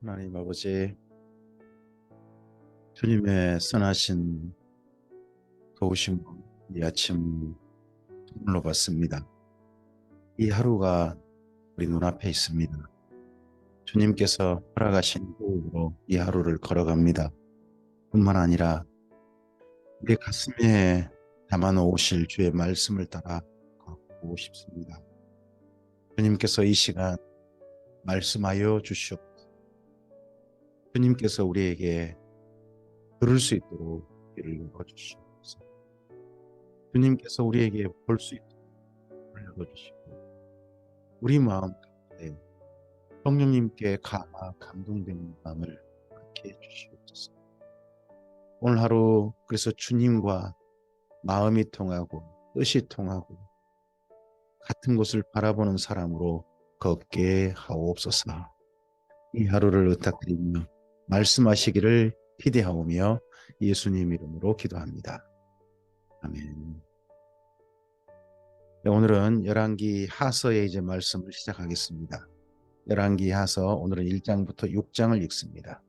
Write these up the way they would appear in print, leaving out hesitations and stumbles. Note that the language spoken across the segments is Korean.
하나님 아버지, 주님의 선하신 도우심, 이 아침 선물로 받습니다. 이 하루가 우리 눈앞에 있습니다. 주님께서 허락하신 호흡으로 이 하루를 걸어갑니다. 뿐만 아니라 우리 가슴에 담아놓으실 주의 말씀을 따라 걷고 싶습니다. 주님께서 이 시간 말씀하여 주시옵소서. 주님께서 우리에게 들을 수 있도록 귀를 열어주시옵소서. 주님께서 우리에게 볼 수 있도록 눈을 열어주시고 우리 마음 가운데 성령님께 감동되는 마음을 갖게 해주시옵소서. 오늘 하루 그래서 주님과 마음이 통하고 뜻이 통하고 같은 곳을 바라보는 사람으로 걷게 하옵소서. 이 하루를 의탁드리며 말씀하시기를 기대하오며 예수님 이름으로 기도합니다. 아멘. 네, 오늘은 열왕기 하서의 이제 말씀을 시작하겠습니다. 열왕기 하서 오늘은 1장부터 6장을 읽습니다.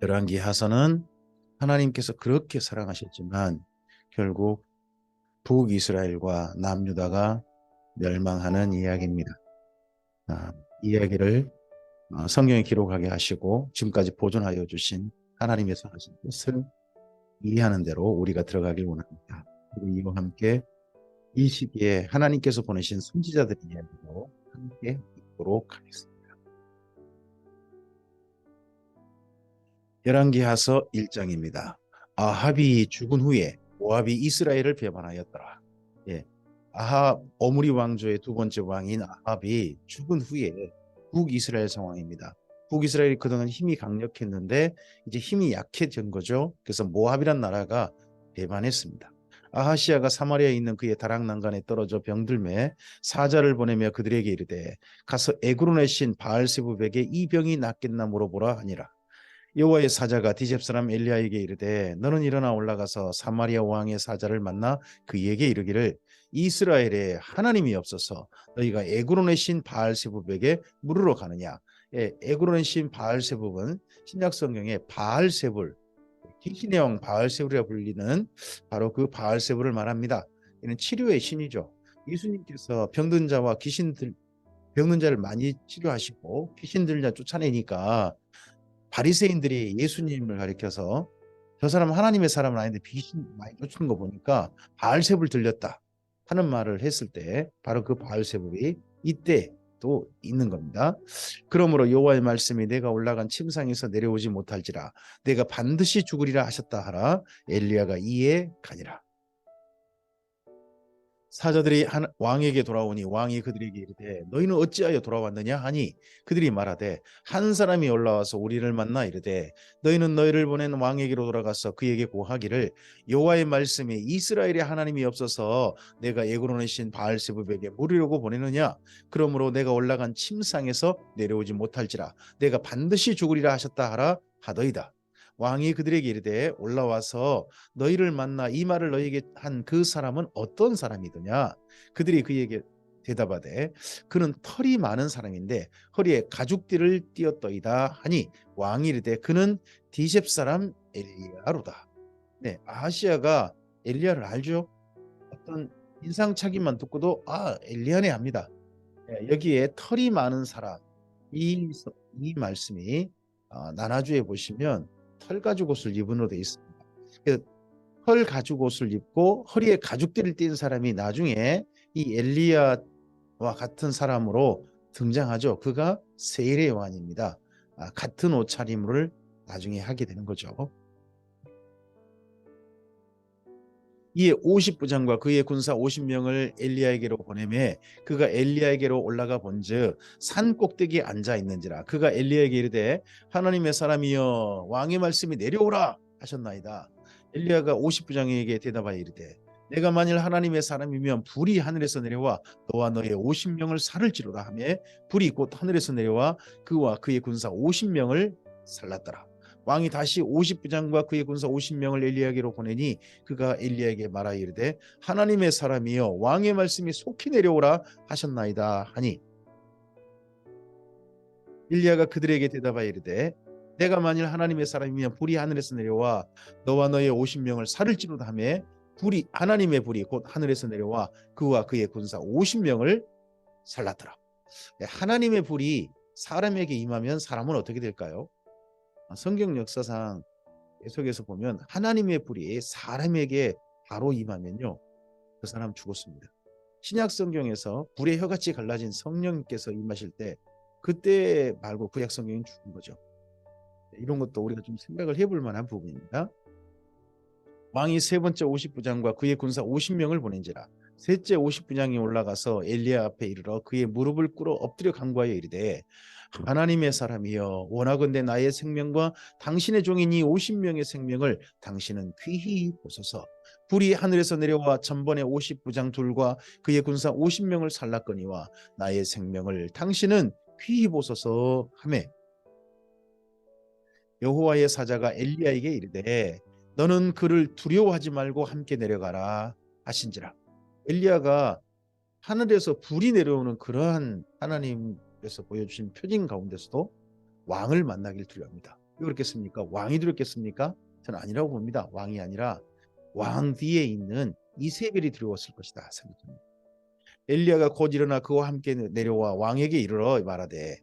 열왕기 하서는 하나님께서 그렇게 사랑하셨지만 결국 북이스라엘과 남유다가 멸망하는 이야기입니다. 이야기를 성경에 기록하게 하시고 지금까지 보존하여 주신 하나님께서 하신 뜻을 이해하는 대로 우리가 들어가길 원합니다. 그리고 이와 함께 이 시기에 하나님께서 보내신 선지자들의 이야기로 함께 읽도록 하겠습니다. 열왕기하서 1장입니다. 아합이 죽은 후에 모압이 이스라엘을 배반하였더라. 예, 아합 오므리 왕조의 두 번째 왕인 아합이 죽은 후에 북이스라엘 상황입니다. 북이스라엘이 그동안 힘이 강력했는데 이제 힘이 약해진 거죠. 그래서 모압이란 나라가 배반했습니다. 아하시아가 사마리아에 있는 그의 다락난간에 떨어져 병들매 사자를 보내며 그들에게 이르되 가서 에그론의 신 바알세불에게 이 병이 낫겠나 물어보라 하니라. 여호와의 사자가 디셉 사람 엘리야에게 이르되 너는 일어나 올라가서 사마리아 왕의 사자를 만나 그에게 이르기를 이스라엘에 하나님이 없어서 너희가 에그론의 신 바알세불에게 물으러 가느냐. 에그론의 신 바알세불은 신약 성경에 바알세불 귀신의 왕 바알세불이라 불리는 바로 그 바알세불을 말합니다. 이는 치료의 신이죠. 예수님께서 병든 자와 병든 자를 많이 치료하시고 귀신 들자 쫓아내니까 바리새인들이 예수님을 가리켜서 저 사람 하나님의 사람은 아닌데 귀신 많이 쫓는 거 보니까 바알세불 들렸다 하는 말을 했을 때 바로 그 바알세불이 이때 또 있는 겁니다. 그러므로 여호와의 말씀이 내가 올라간 침상에서 내려오지 못할지라 내가 반드시 죽으리라 하셨다 하라. 엘리야가 이에 가니라. 사자들이 왕에게 돌아오니 왕이 그들에게 이르되 너희는 어찌하여 돌아왔느냐 하니 그들이 말하되 한 사람이 올라와서 우리를 만나 이르되 너희는 너희를 보낸 왕에게로 돌아가서 그에게 고하기를 여호와의 말씀이 이스라엘의 하나님이 없어서 내가 에그론의 신 바알세불에게 물으려고 보내느냐. 그러므로 내가 올라간 침상에서 내려오지 못할지라 내가 반드시 죽으리라 하셨다 하라 하더이다. 왕이 그들에게 이르되 올라와서 너희를 만나 이 말을 너희에게 한 그 사람은 어떤 사람이더냐. 그들이 그에게 대답하되 그는 털이 많은 사람인데 허리에 가죽띠를 띠었더이다 하니 왕이 이르되 그는 디셉 사람 엘리야로다. 네, 아하시아가 엘리야를 알죠. 어떤 인상착의만 듣고도 엘리야네 합니다. 네, 여기에 털이 많은 사람 이 말씀이 나나주에 보시면 털 가죽 옷을 입은으로 되어 있습니다. 털 가죽 옷을 입고 허리에 가죽띠를 띈 사람이 나중에 이 엘리야와 같은 사람으로 등장하죠. 그가 세일의 요한입니다. 같은 옷차림을 나중에 하게 되는 거죠. 이에 50부장과 그의 군사 50명을 엘리야에게로 보내매 그가 엘리야에게로 올라가 본즉 산 꼭대기에 앉아 있는지라. 그가 엘리야에게 이르되 하나님의 사람이여 왕의 말씀이 내려오라 하셨나이다. 엘리야가 50부장에게 대답하여 이르되 내가 만일 하나님의 사람이면 불이 하늘에서 내려와 너와 너의 50명을 살을지로다 하며 불이 곧 하늘에서 내려와 그와 그의 군사 50명을 살랐더라. 왕이 다시 50부장과 그의 군사 50명을 엘리야에게로 보내니 그가 엘리야에게 말하여 이르되 하나님의 사람이여 왕의 말씀이 속히 내려오라 하셨나이다 하니 엘리야가 그들에게 대답하여 이르되 내가 만일 하나님의 사람이면 불이 하늘에서 내려와 너와 너의 50명을 살을지로다 하매 불이 하나님의 불이 곧 하늘에서 내려와 그와 그의 군사 50명을 살랐더라. 하나님의 불이 사람에게 임하면 사람은 어떻게 될까요? 성경 역사상 계속해서 보면 하나님의 불이 사람에게 바로 임하면요, 그 사람 죽었습니다. 신약 성경에서 불의 혀같이 갈라진 성령께서 임하실 때 그때 말고 구약 성경은 죽은 거죠. 이런 것도 우리가 좀 생각을 해볼 만한 부분입니다. 왕이 세 번째 50부장과 그의 군사 50명을 보낸지라 셋째 50부장이 올라가서 엘리야 앞에 이르러 그의 무릎을 꿇어 엎드려 간구하여 이르되 하나님의 사람이여 원하건대 나의 생명과 당신의 종인 이 50명의 생명을 당신은 귀히 보소서. 불이 하늘에서 내려와 전번에 50부장 둘과 그의 군사 50명을 살랐거니와 나의 생명을 당신은 귀히 보소서 하매 여호와의 사자가 엘리야에게 이르되 너는 그를 두려워하지 말고 함께 내려가라 하신지라. 엘리야가 하늘에서 불이 내려오는 그러한 하나님께서 보여주신 표징 가운데서도 왕을 만나길 두려워합니다. 왜 그렇겠습니까? 왕이 두렵겠습니까? 저는 아니라고 봅니다. 왕이 아니라 왕 뒤에 있는 이세벨이 두려웠을 것이다 생각합니다. 엘리야가 곧 일어나 그와 함께 내려와 왕에게 이르러 말하되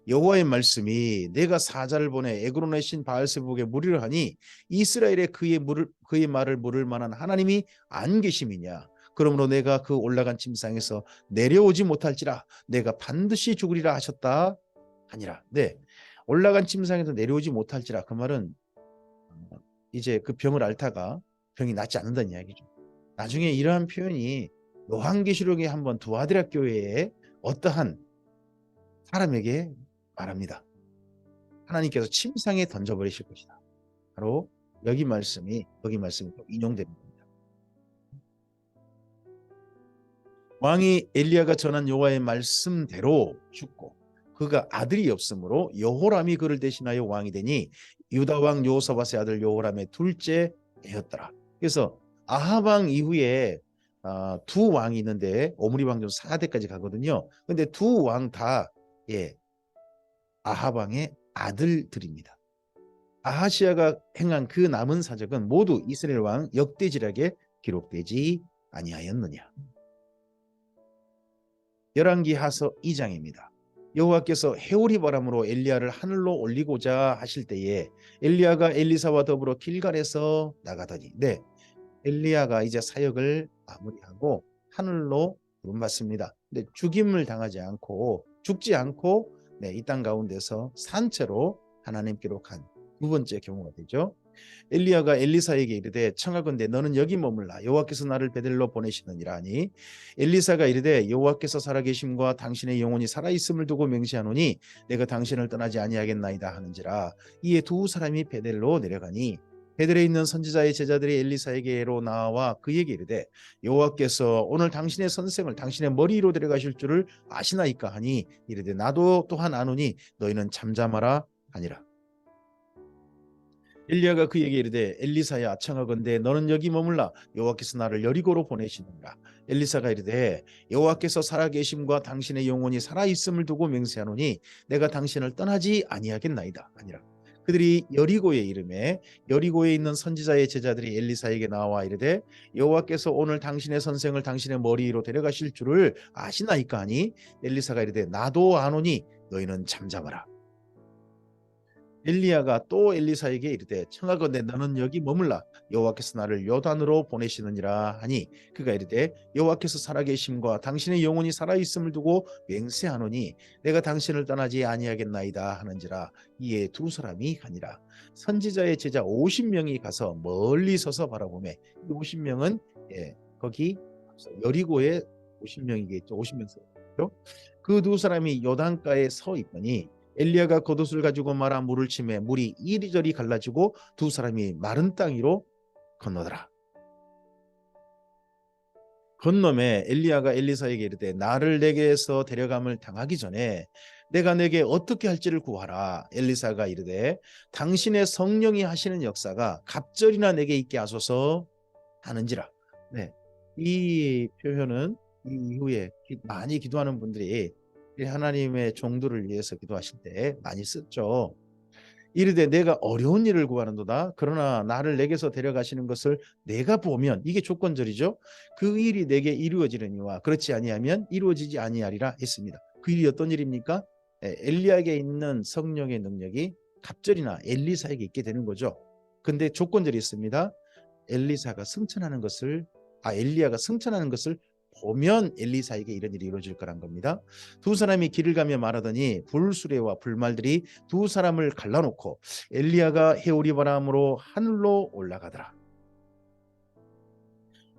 여호와의 말씀이 내가 사자를 보내 에그론의 신 바알세복에 무리를 하니 이스라엘에 그의 말을 물을 만한 하나님이 안 계심이냐. 그러므로 내가 그 올라간 침상에서 내려오지 못할지라 내가 반드시 죽으리라 하셨다 하니라. 네, 올라간 침상에서 내려오지 못할지라 그 말은 이제 그 병을 앓다가 병이 낫지 않는다는 이야기죠. 나중에 이러한 표현이 요한계시록의 한번 두아디라 교회에 어떠한 사람에게 말합니다. 하나님께서 침상에 던져버리실 것이다. 바로 여기 말씀이 인용되는 겁니다. 왕이 엘리야가 전한 여호와의 말씀대로 죽고 그가 아들이 없으므로 여호람이 그를 대신하여 왕이 되니 유다 왕 여호사밧의 아들 여호람의 둘째 애였더라. 그래서 아합 왕 이후에 두 왕이 있는데 오므리 왕 중 4대까지 가거든요. 근데 두 왕 다 아합 왕의 아들들입니다. 아하시아가 행한 그 남은 사적은 모두 이스라엘 왕 역대지략에 기록되지 아니하였느냐. 열왕기 하서 2장입니다. 여호와께서 해오리 바람으로 엘리야를 하늘로 올리고자 하실 때에 엘리야가 엘리사와 더불어 길갈에서 나가더니 엘리야가 이제 사역을 마무리하고 하늘로 부름받습니다. 근데 죽임을 당하지 않고 죽지 않고 이 땅 가운데서 산채로 하나님께로 간 두 번째 경우가 되죠. 엘리야가 엘리사에게 이르되 청하건대 너는 여기 머물라 여호와께서 나를 베델로 보내시느니라 하니 엘리사가 이르되 여호와께서 살아계심과 당신의 영혼이 살아있음을 두고 맹세하노니 내가 당신을 떠나지 아니하겠나이다 하는지라. 이에 두 사람이 베델로 내려가니 베델에 있는 선지자의 제자들이 엘리사에게로 나와 그에게 이르되 여호와께서 오늘 당신의 선생을 당신의 머리 위로 데려가실 줄을 아시나이까 하니 이르되 나도 또한 아노니 너희는 잠잠하라 하니라. 엘리야가 그에게 이르되 엘리사야 청하건대 너는 여기 머물라 여호와께서 나를 여리고로 보내시느니라. 엘리사가 이르되 여호와께서 살아계심과 당신의 영혼이 살아있음을 두고 맹세하노니 내가 당신을 떠나지 아니하겠나이다 하니라. 그들이 여리고에 이르매 여리고에 있는 선지자의 제자들이 엘리사에게 나와 이르되 여호와께서 오늘 당신의 선생을 당신의 머리 위로 데려가실 줄을 아시나이까 하니 엘리사가 이르되 나도 아노니 너희는 잠잠하라. 엘리야가 또 엘리사에게 이르되 청하건대 너는 여기 머물라 여호와께서 나를 요단으로 보내시느니라 하니 그가 이르되 여호와께서 살아계심과 당신의 영혼이 살아있음을 두고 맹세하노니 내가 당신을 떠나지 아니하겠나이다 하는지라. 이에 두 사람이 가니라. 선지자의 제자 50명이 가서 멀리 서서 바라보매 이 50명은 거기 여리고에 50명이겠죠. 50명 서죠. 그 두 사람이 요단가에 서 있더니 엘리야가 겉옷을 가지고 말아 물을 치매 물이 이리저리 갈라지고 두 사람이 마른 땅 위로 건너더라. 건너매 엘리야가 엘리사에게 이르되 나를 내게서 데려감을 당하기 전에 내가 내게 어떻게 할지를 구하라. 엘리사가 이르되 당신의 성령이 하시는 역사가 갑절이나 내게 있게 하소서 하는지라. 이 표현은 이 이후에 많이 기도하는 분들이 하나님의 종들을 위해서 기도하실 때 많이 썼죠. 이르되 내가 어려운 일을 구하는도다. 그러나 나를 내게서 데려가시는 것을 내가 보면, 이게 조건절이죠. 그 일이 내게 이루어지려니와 그렇지 아니하면 이루어지지 아니하리라 했습니다. 그 일이 어떤 일입니까? 엘리야에게 있는 성령의 능력이 갑절이나 엘리사에게 있게 되는 거죠. 근데 조건절이 있습니다. 엘리야가 승천하는 것을 보면 엘리사에게 이런 일이 이루어질 거란 겁니다. 두 사람이 길을 가며 말하더니 불수레와 불말들이 두 사람을 갈라놓고 엘리야가 해오리 바람으로 하늘로 올라가더라.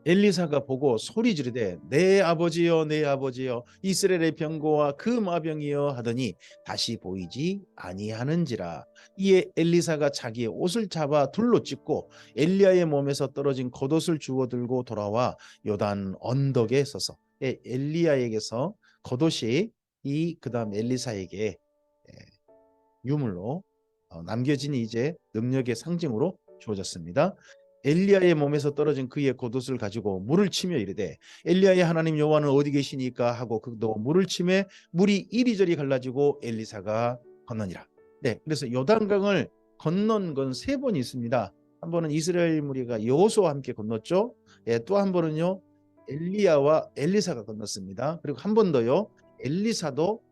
엘리사가 보고 소리 지르되 내 아버지여 내 아버지여 이스라엘의 병거와 그 마병이여 하더니 다시 보이지 아니하는지라. 이에 엘리사가 자기의 옷을 잡아 둘로 찢고 엘리야의 몸에서 떨어진 겉옷을 주워 들고 돌아와 요단 언덕에 서서, 엘리야에게서 겉옷이 그다음 엘리사에게 유물로 남겨진 이제 능력의 상징으로 주어졌습니다. 엘리야의 몸에서 떨어진 그의 겉옷을 가지고 물을 치며 이르되 엘리야의 하나님 여호와는 어디 계시니까 하고 그도 물을 치매 물이 이리저리 갈라지고 엘리사가 건너니라. 네, 그래서 요단강을 건넌 건 3번 있습니다. 한 번은 이스라엘 무리가 여호수아와 함께 건넜죠. 또 한 번은요 엘리야와 엘리사가 건넜습니다. 그리고 한 번 더요 엘리사도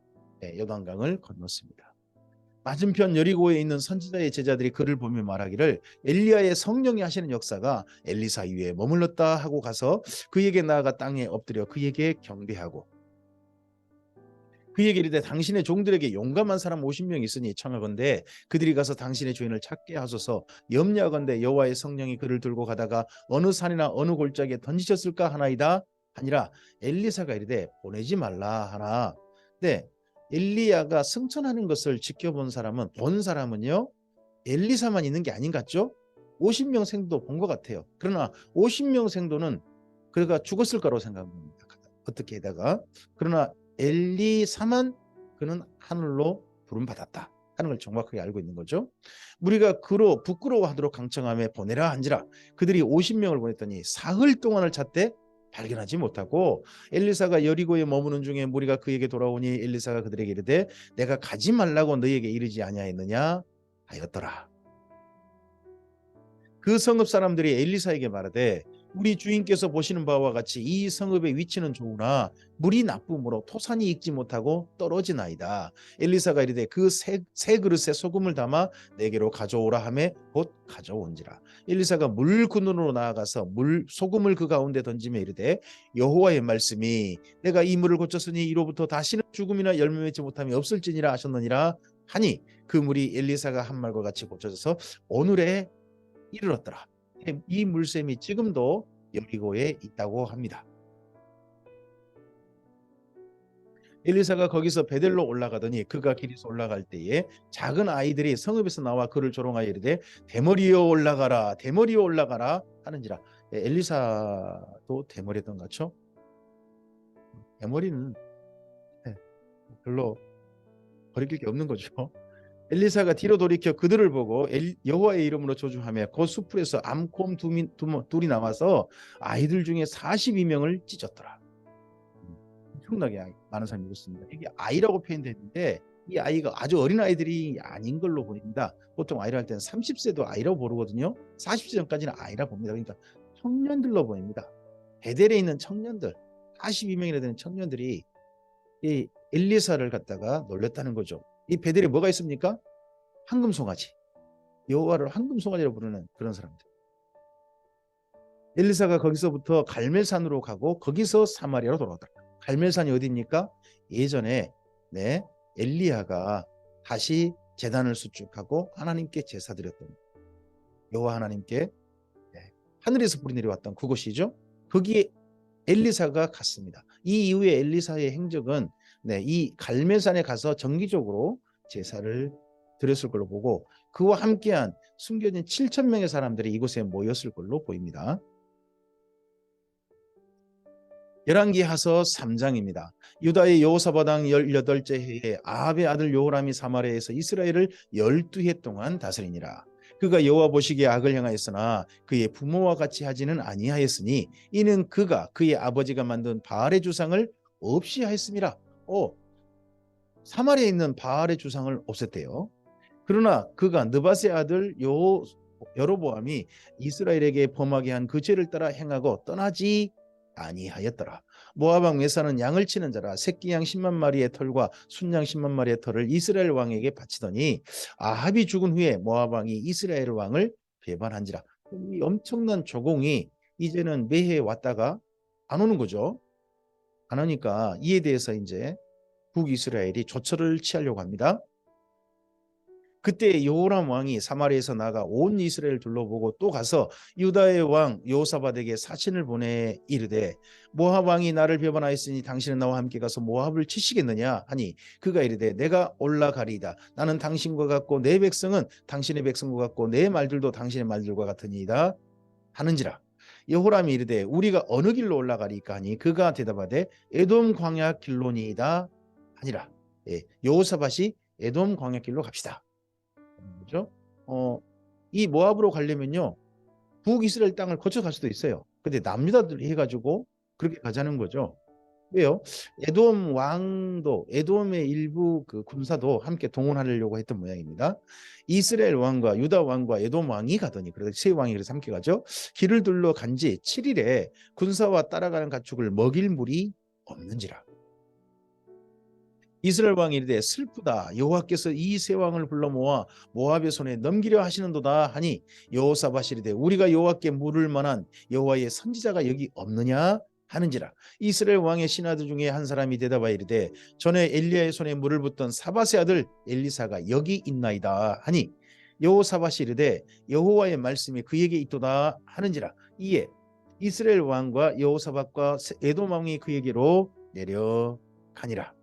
요단강을 건넜습니다. 맞은편 여리고에 있는 선지자의 제자들이 그를 보며 말하기를 엘리야의 성령이 하시는 역사가 엘리사 위에 머물렀다 하고 가서 그에게 나아가 땅에 엎드려 그에게 경배하고 그에게 이르되 당신의 종들에게 용감한 사람 50명 있으니 청하건대 그들이 가서 당신의 주인을 찾게 하소서. 염려하건대 여호와의 성령이 그를 들고 가다가 어느 산이나 어느 골짜기에 던지셨을까 하나이다 하니라. 엘리사가 이르되 보내지 말라 하나. 네, 엘리야가 승천하는 것을 지켜본 사람은, 본 사람은요 엘리사만 있는 게 아닌 것 같죠? 50명 생도 본 것 같아요. 그러나 50명 생도는 그가 죽었을 거라고 생각합니다. 어떻게 해다가. 그러나 엘리사만 그는 하늘로 부름받았다 하는 걸 정확하게 알고 있는 거죠. 무리가 그로 부끄러워하도록 강청하며 보내라 한지라. 그들이 50명을 보냈더니 사흘 동안을 찾되 발견하지 못하고 엘리사가 여리고에 머무는 중에 무리가 그에게 돌아오니 엘리사가 그들에게 이르되 내가 가지 말라고 너희에게 이르지 아니하였느냐 하였더라. 그 성읍 사람들이 엘리사에게 말하되 우리 주인께서 보시는 바와 같이 이 성읍의 위치는 좋으나 물이 나쁨으로 토산이 익지 못하고 떨어지나이다. 엘리사가 이르되 그 세 그릇에 소금을 담아 내게로 가져오라 하매 곧 가져온지라. 엘리사가 물 근원으로 나아가서 소금을 그 가운데 던지며 이르되 여호와의 말씀이 내가 이 물을 고쳤으니 이로부터 다시는 죽음이나 열매 맺지 못함이 없을지니라 하셨느니라 하니 그 물이 엘리사가 한 말과 같이 고쳐져서 오늘에 이르렀더라. 이 물샘이 지금도 여리고에 있다고 합니다. 엘리사가 거기서 베델로 올라가더니 그가 길에서 올라갈 때에 작은 아이들이 성읍에서 나와 그를 조롱하여 이르되 대머리여 올라가라 대머리여 올라가라 하는지라. 엘리사도 대머리였던 것 같죠? 대머리는 별로 버릴 게 없는 거죠. 엘리사가 뒤로 돌이켜 그들을 보고 여호와의 이름으로 조주하며 그 숲풀에서 암곰 둘이 나와서 아이들 중에 42명을 찢었더라. 엄청나게 많은 사람이 죽었습니다. 이게 아이라고 표현됐는데 이 아이가 아주 어린 아이들이 아닌 걸로 보입니다. 보통 아이라 할 때는 30세도 아이라고 부르거든요. 40세 전까지는 아이라 봅니다. 그러니까 청년들로 보입니다. 베델에 있는 청년들, 42명이나 되는 청년들이 이 엘리사를 갖다가 놀렸다는 거죠. 이 베델에 뭐가 있습니까? 황금송아지. 여호와를 황금송아지라고 부르는 그런 사람들. 엘리사가 거기서부터 갈멜산으로 가고 거기서 사마리아로 돌아오더라. 갈멜산이 어디입니까? 예전에 엘리야가 다시 제단을 수축하고 하나님께 제사 드렸던 여호와 하나님께 하늘에서 불이 내려왔던 그곳이죠. 거기에 엘리사가 갔습니다. 이 이후에 엘리사의 행적은 이 갈멜산에 가서 정기적으로 제사를 드렸을 걸로 보고 그와 함께한 숨겨진 7,000명의 사람들이 이곳에 모였을 걸로 보입니다. 열왕기하서 3장입니다. 유다의 여호사밧 왕 18째 해에 아합의 아들 여호람이 사마리아에서 이스라엘을 12해 동안 다스리니라. 그가 여호와 보시기에 악을 행하였으나 그의 부모와 같이 하지는 아니하였으니 이는 그가 그의 아버지가 만든 바알의 주상을 없이 하였음이라. 사마리아에 있는 바알의 주상을 없앴대요. 그러나 그가 느밧의 아들 여로보암이 이스라엘에게 범하게 한 그 죄를 따라 행하고 떠나지 아니하였더라. 모압 왕 메사는 양을 치는 자라 새끼 양 10만 마리의 털과 순양 10만 마리의 털을 이스라엘 왕에게 바치더니 아합이 죽은 후에 모압 왕이 이스라엘 왕을 배반한지라. 이 엄청난 조공이 이제는 매해 왔다가 안 오는 거죠. 안 오니까 이에 대해서 이제 북이스라엘이 조처를 취하려고 합니다. 그때 여호람 왕이 사마리아에서 나가 온 이스라엘을 둘러보고 또 가서 유다의 왕 여호사밧에게 사신을 보내 이르되 모압 왕이 나를 배반하였으니 당신은 나와 함께 가서 모압을 치시겠느냐 하니 그가 이르되 내가 올라가리이다. 나는 당신과 같고 내 백성은 당신의 백성과 같고 내 말들도 당신의 말들과 같으니이다 하는지라. 여호람이 이르되 우리가 어느 길로 올라가리까 하니 그가 대답하되 에돔 광야 길로니이다 하니라. 여호사밧이 에돔 광야 길로 갑시다. 그죠? 이 모압으로 가려면요 북이스라엘 땅을 거쳐 갈 수도 있어요. 근데 남유다들이 해가지고 그렇게 가자는 거죠. 왜요? 에돔 왕도 에돔의 일부 그 군사도 함께 동원하려고 했던 모양입니다. 이스라엘 왕과 유다 왕과 에돔 왕이 가더니 그래서 세 왕이 그래서 함께 가죠. 길을 둘러 간지 7일에 군사와 따라가는 가축을 먹일 물이 없는지라. 이스라엘 왕이 이르되 슬프다. 여호와께서 이 세 왕을 불러 모아 모압의 손에 넘기려 하시는도다 하니 여호사밧이 이르되 우리가 여호와께 물을 만한 여호와의 선지자가 여기 없느냐 하는지라. 이스라엘 왕의 신하들 중에 한 사람이 대답하여 이르되 전에 엘리야의 손에 물을 붓던 사밧의 아들 엘리사가 여기 있나이다 하니 여호사밧이 이르되 여호와의 말씀이 그에게 있도다 하는지라. 이에 이스라엘 왕과 여호사밧과 에돔 왕이 그에게로 내려가니라.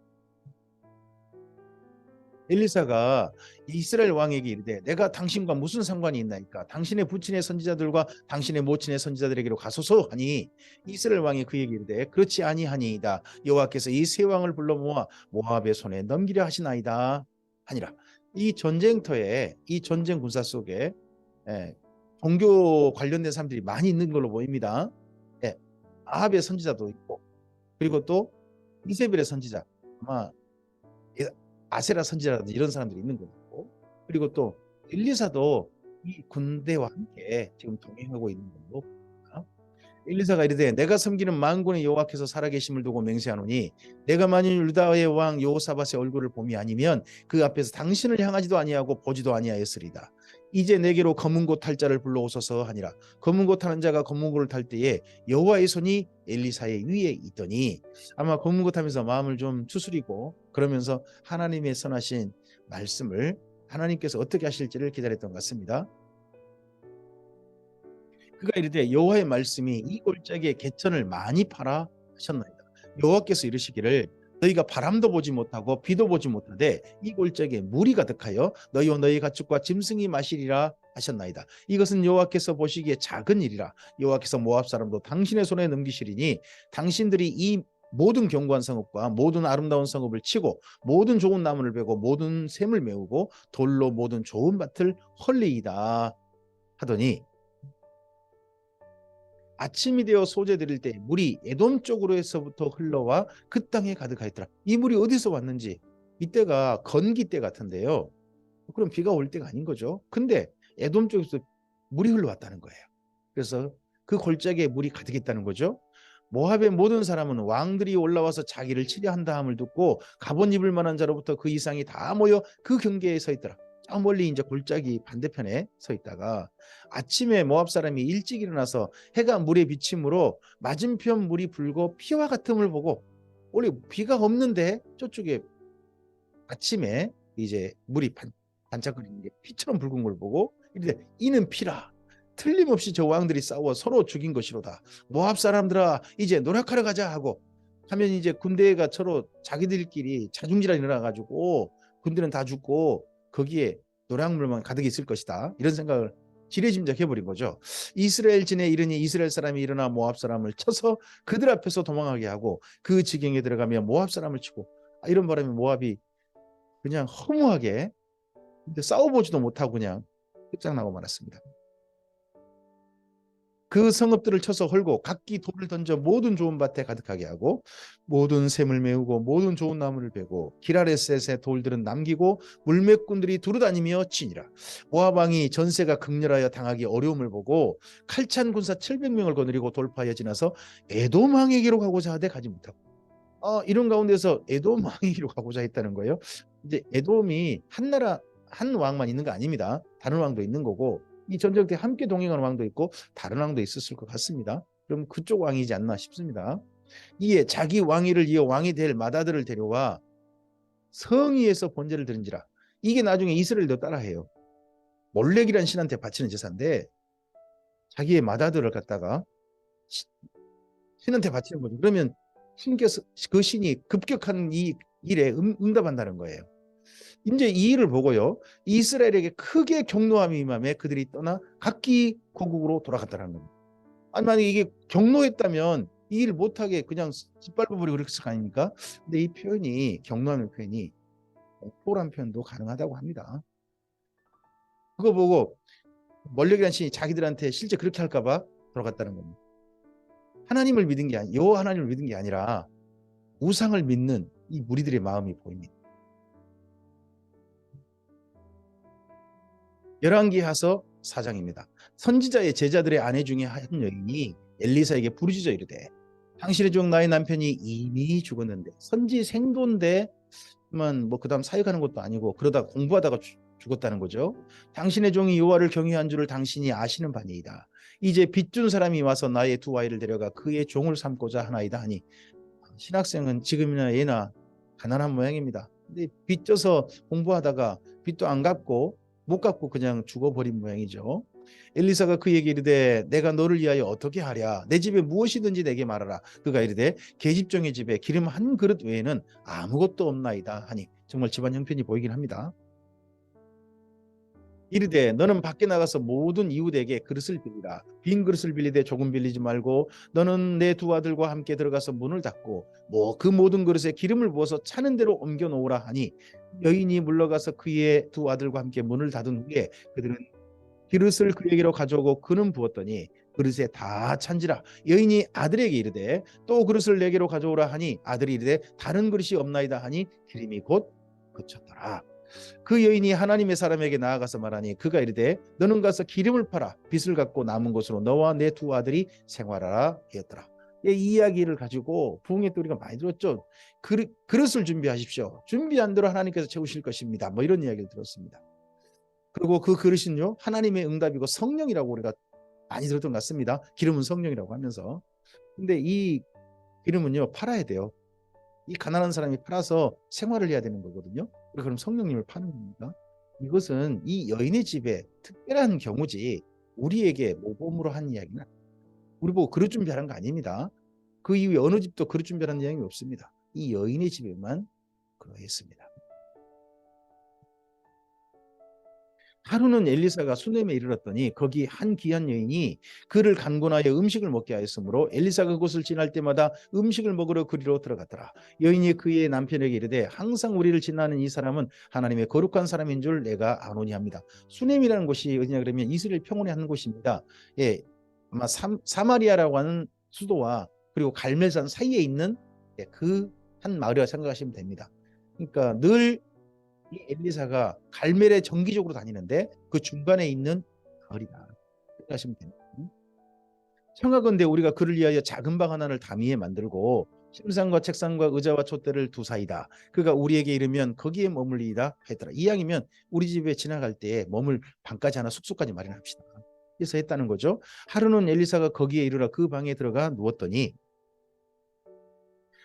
엘리사가 이스라엘 왕에게 이르되 내가 당신과 무슨 상관이 있나이까 당신의 부친의 선지자들과 당신의 모친의 선지자들에게로 가소서 하니 이스라엘 왕이 그에게 이르되 그렇지 아니하니이다. 여호와께서 이 세 왕을 불러 모아 모압의 손에 넘기려 하시나이다 하니라. 이 전쟁터에 이 전쟁 군사 속에 종교 관련된 사람들이 많이 있는 걸로 보입니다. 아합의 선지자도 있고 그리고 또 이세벨의 선지자 아마 아세라 선지자라든지 이런 사람들이 있는 거고 그리고 또 엘리사도 이 군대와 함께 지금 동행하고 있는 걸로 봅니다. 엘리사가 이르되 내가 섬기는 만군의 여호와께서 살아계심을 두고 맹세하노니 내가 만일 유다의 왕 여호사밧의 얼굴을 봄이 아니면 그 앞에서 당신을 향하지도 아니하고 보지도 아니하였으리다. 이제 내게로 검은 고 탈 자를 불러오소서 하니라. 검은 고 타는 자가 검은 고를 탈 때에 여호와의 손이 엘리사의 위에 있더니 아마 검은 고 타면서 마음을 좀 추스리고 그러면서 하나님의 선하신 말씀을 하나님께서 어떻게 하실지를 기다렸던 것 같습니다. 그가 이르되 여호와의 말씀이 이 골짜기에 개천을 많이 팔아 하셨나이다. 여호와께서 이르시기를 너희가 바람도 보지 못하고 비도 보지 못하되 이 골짜기에 물이 가득하여 너희와 너희 가축과 짐승이 마시리라 하셨나이다. 이것은 여호와께서 보시기에 작은 일이라. 여호와께서 모압 사람도 당신의 손에 넘기시리니 당신들이 이 모든 견고한 성읍과 모든 아름다운 성읍을 치고 모든 좋은 나무를 베고 모든 샘을 메우고 돌로 모든 좋은 밭을 헐리이다 하더니 아침이 되어 소재 드릴 때 물이 에돔 쪽으로서부터 흘러와 그 땅에 가득하였더라. 이 물이 어디서 왔는지 이때가 건기 때 같은데요. 그럼 비가 올 때가 아닌 거죠. 근데 에돔 쪽에서 물이 흘러왔다는 거예요. 그래서 그 골짜기에 물이 가득했다는 거죠. 모압의 모든 사람은 왕들이 올라와서 자기를 치려 한다 함을 듣고 갑옷 입을 만한 자로부터 그 이상이 다 모여 그 경계에 서 있더라. 저 멀리 이제 골짜기 반대편에 서 있다가 아침에 모압 사람이 일찍 일어나서 해가 물에 비침으로 맞은편 물이 불고 피와 같음을 보고 원래 비가 없는데 저쪽에 아침에 이제 물이 반짝거리는 게 피처럼 붉은 걸 보고 이래 이는 피라. 틀림없이 저 왕들이 싸워 서로 죽인 것이로다. 모압 사람들아 이제 노력하러 가자 하고 하면 이제 군대가 서로 자기들끼리 자중질환이 일어나가지고 군대는 다 죽고 거기에 노략물만 가득 있을 것이다. 이런 생각을 지레짐작해버린 거죠. 이스라엘 진에 이르니 이스라엘 사람이 일어나 모압 사람을 쳐서 그들 앞에서 도망하게 하고 그 지경에 들어가며 모압 사람을 치고 이런 바람에 모압이 그냥 허무하게 싸워보지도 못하고 그냥 끝장나고 말았습니다. 그 성읍들을 쳐서 헐고 각기 돌을 던져 모든 좋은 밭에 가득하게 하고 모든 샘을 메우고 모든 좋은 나무를 베고 기라레셋의 돌들은 남기고 물매꾼들이 두루다니며 치니라. 모압 왕이 전세가 극렬하여 당하기 어려움을 보고 칼찬 군사 700명을 거느리고 돌파하여 지나서 에돔 왕에게로 가고자 하되 가지 못하고 이런 가운데서 에돔 왕에게로 가고자 했다는 거예요. 이제 에돔이 한 나라 한 왕만 있는 거 아닙니다. 다른 왕도 있는 거고 이 전쟁 때 함께 동행하는 왕도 있고 다른 왕도 있었을 것 같습니다. 그럼 그쪽 왕이지 않나 싶습니다. 이에 자기 왕위를 이어 왕이 될 맏아들을 데려와 성위에서 번제를 드린지라. 이게 나중에 이스라엘도 따라해요. 몰렉이라는 신한테 바치는 제사인데 자기의 맏아들을 갖다가 신한테 바치는 거죠. 그러면 신께서 그 신이 급격한 이 일에 응답한다는 거예요. 이제 이 일을 보고요, 이스라엘에게 크게 경노함이 임함에 그들이 떠나 각기 고국으로 돌아갔다는 겁니다. 아니 만약에 이게 경노했다면 이 일 못하게 그냥 짓밟아버리고 그랬을 거 아닙니까? 근데 이 표현이 경노함의 표현이 포란 표현도 가능하다고 합니다. 그거 보고 몰렉이라는 신이 자기들한테 실제 그렇게 할까봐 돌아갔다는 겁니다. 하나님을 믿은 게 아니, 여호와 하나님을 믿은 게 아니라 우상을 믿는 이 무리들의 마음이 보입니다. 열왕기하서 4장입니다. 선지자의 제자들의 아내 중에 한 여인이 엘리사에게 부르짖어 이르되 당신의 종 나의 남편이 이미 죽었는데 선지 생도인데 뭐 그다음 사역하는 것도 아니고 그러다 공부하다가 죽었다는 거죠. 당신의 종이 여호와를 경외한 줄을 당신이 아시는 바니이다. 이제 빚준 사람이 와서 나의 두 아이를 데려가 그의 종을 삼고자 하나이다 하니 신학생은 지금이나 예나 가난한 모양입니다. 근데 빚져서 공부하다가 빚도 안 갚고 못 갚고 그냥 죽어버린 모양이죠. 엘리사가 그에게 이르되 내가 너를 위하여 어떻게 하랴 내 집에 무엇이든지 내게 말하라. 그가 이르되 계집종의 집에 기름 한 그릇 외에는 아무것도 없나이다 하니 정말 집안 형편이 보이긴 합니다. 이르되 너는 밖에 나가서 모든 이웃에게 그릇을 빌리라. 빈 그릇을 빌리되 조금 빌리지 말고 너는 내 두 아들과 함께 들어가서 문을 닫고 그 모든 그릇에 기름을 부어서 차는 대로 옮겨 놓으라 하니 여인이 물러가서 그의 두 아들과 함께 문을 닫은 후에 그들은 그릇을 그에게로 가져오고 그는 부었더니 그릇에 다 찬지라. 여인이 아들에게 이르되 또 그릇을 내게로 가져오라 하니 아들이 이르되 다른 그릇이 없나이다 하니 기름이 곧 그쳤더라. 그 여인이 하나님의 사람에게 나아가서 말하니 그가 이르되 너는 가서 기름을 팔아 빚을 갚고 남은 곳으로 너와 내 두 아들이 생활하라 하였더라. 이 이야기를 가지고 부흥의 또 우리가 많이 들었죠. 그릇을 준비하십시오. 준비한 대로 하나님께서 채우실 것입니다. 뭐 이런 이야기를 들었습니다. 그리고 그 그릇은요 하나님의 응답이고 성령이라고 우리가 많이 들었던 것 같습니다. 기름은 성령이라고 하면서. 근데 이 기름은요 팔아야 돼요. 이 가난한 사람이 팔아서 생활을 해야 되는 거거든요. 그럼 성령님을 파는 겁니다. 이것은 이 여인의 집에 특별한 경우지 우리에게 모범으로 한 이야기는 우리 보고 그릇 준비하는 거 아닙니다. 그 이후에 어느 집도 그릇 준비하는 이야기 없습니다. 이 여인의 집에만 그러했습니다. 하루는 엘리사가 수넴에 이르렀더니 거기 한 귀한 여인이 그를 간곤하여 음식을 먹게 하였으므로 엘리사가 그곳을 지날 때마다 음식을 먹으러 그리로 들어갔더라. 여인이 그의 남편에게 이르되 항상 우리를 지나는 이 사람은 하나님의 거룩한 사람인 줄 내가 아노니 합니다. 수넴이라는 곳이 어디냐 그러면 이스라엘 평원에 한 곳입니다. 예, 아마 사마리아라고 하는 수도와 그리고 갈멜산 사이에 있는 그 한 마을이라고 생각하시면 됩니다. 그러니까 늘 이 엘리사가 갈멜에 정기적으로 다니는데 그 중간에 있는 거리다 생각하시면 됩니다. 청하건대 우리가 그를 위하여 작은 방 하나를 담위에 만들고 침상과 책상과 의자와 촛대를 두사이다. 그가 우리에게 이르면 거기에 머물리이다 했더라. 이왕이면 우리 집에 지나갈 때 머물 방까지 하나 숙소까지 마련합시다. 그래서 했다는 거죠. 하루는 엘리사가 거기에 이르러 그 방에 들어가 누웠더니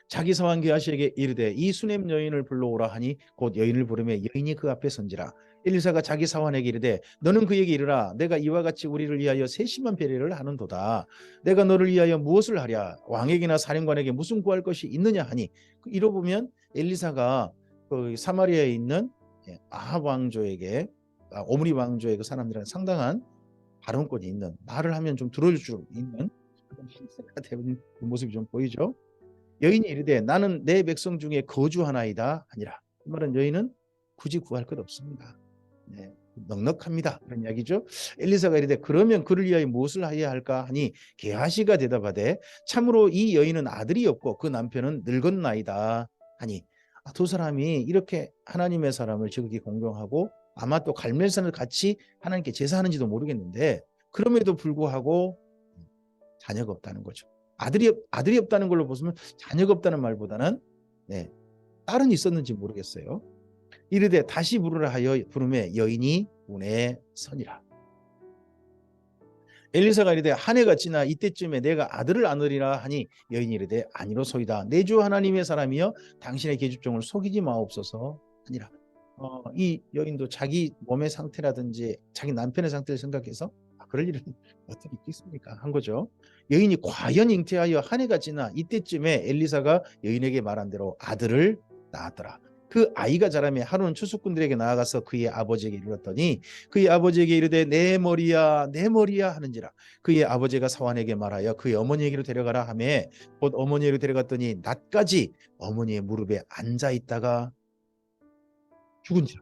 자기 사환 게하시에게 이르되 이 수넴 여인을 불러오라 하니 곧 여인을 부르매 여인이 그 앞에 선지라. 엘리사가 자기 사환에게 이르되 너는 그에게 이르라 내가 이와 같이 우리를 위하여 세심한 배려를 하는도다. 내가 너를 위하여 무엇을 하랴 왕에게나 사령관에게 무슨 구할 것이 있느냐 하니 이러보면 엘리사가 그 사마리아에 있는 아합 왕조에게 오므리 왕조의 그 사람들은 상당한 발언권이 있는 말을 하면 좀 들어줄 수 있는 그런 신세가 되는 그 모습이 좀 보이죠. 여인이 이르되 나는 내 백성 중에 거주하나이다 하니라. 그 말은 여인은 굳이 구할 것 없습니다. 네. 넉넉합니다. 그런 이야기죠. 엘리사가 이르되 그러면 그를 위하여 무엇을 하여야 할까 하니 게하시가 대답하되 참으로 이 여인은 아들이 없고 그 남편은 늙었나이다 하니 두 사람이 이렇게 하나님의 사람을 지극히 공경하고 아마 또 갈멜산을 같이 하나님께 제사하는지도 모르겠는데 그럼에도 불구하고 자녀가 없다는 거죠. 아들이 없다는 걸로 보시면 자녀가 없다는 말보다는 딸은 있었는지 모르겠어요. 이르되 다시 부르라 하여 부르매 여인이 문에 서니라. 엘리사가 이르되 한 해가 지나 이때쯤에 내가 아들을 안으리라 하니 여인이 이르되 아니로소이다. 내 주 하나님의 사람이여 당신의 계집종을 속이지 마옵소서 하니라. 이 여인도 자기 몸의 상태라든지 자기 남편의 상태를 생각해서 그럴 일은 어떻게 있겠습니까? 한 거죠. 여인이 과연 잉태하여 한 해가 지나 이때쯤에 엘리사가 여인에게 말한 대로 아들을 낳았더라. 그 아이가 자라매 하루는 추수꾼들에게 나아가서 그의 아버지에게 이르렀더니 그의 아버지에게 이르되 내 머리야 내 머리야 하는지라. 그의 아버지가 사환에게 말하여 그의 어머니에게로 데려가라 하매 곧 어머니에게로 데려갔더니 낮까지 어머니의 무릎에 앉아 있다가 죽은지라.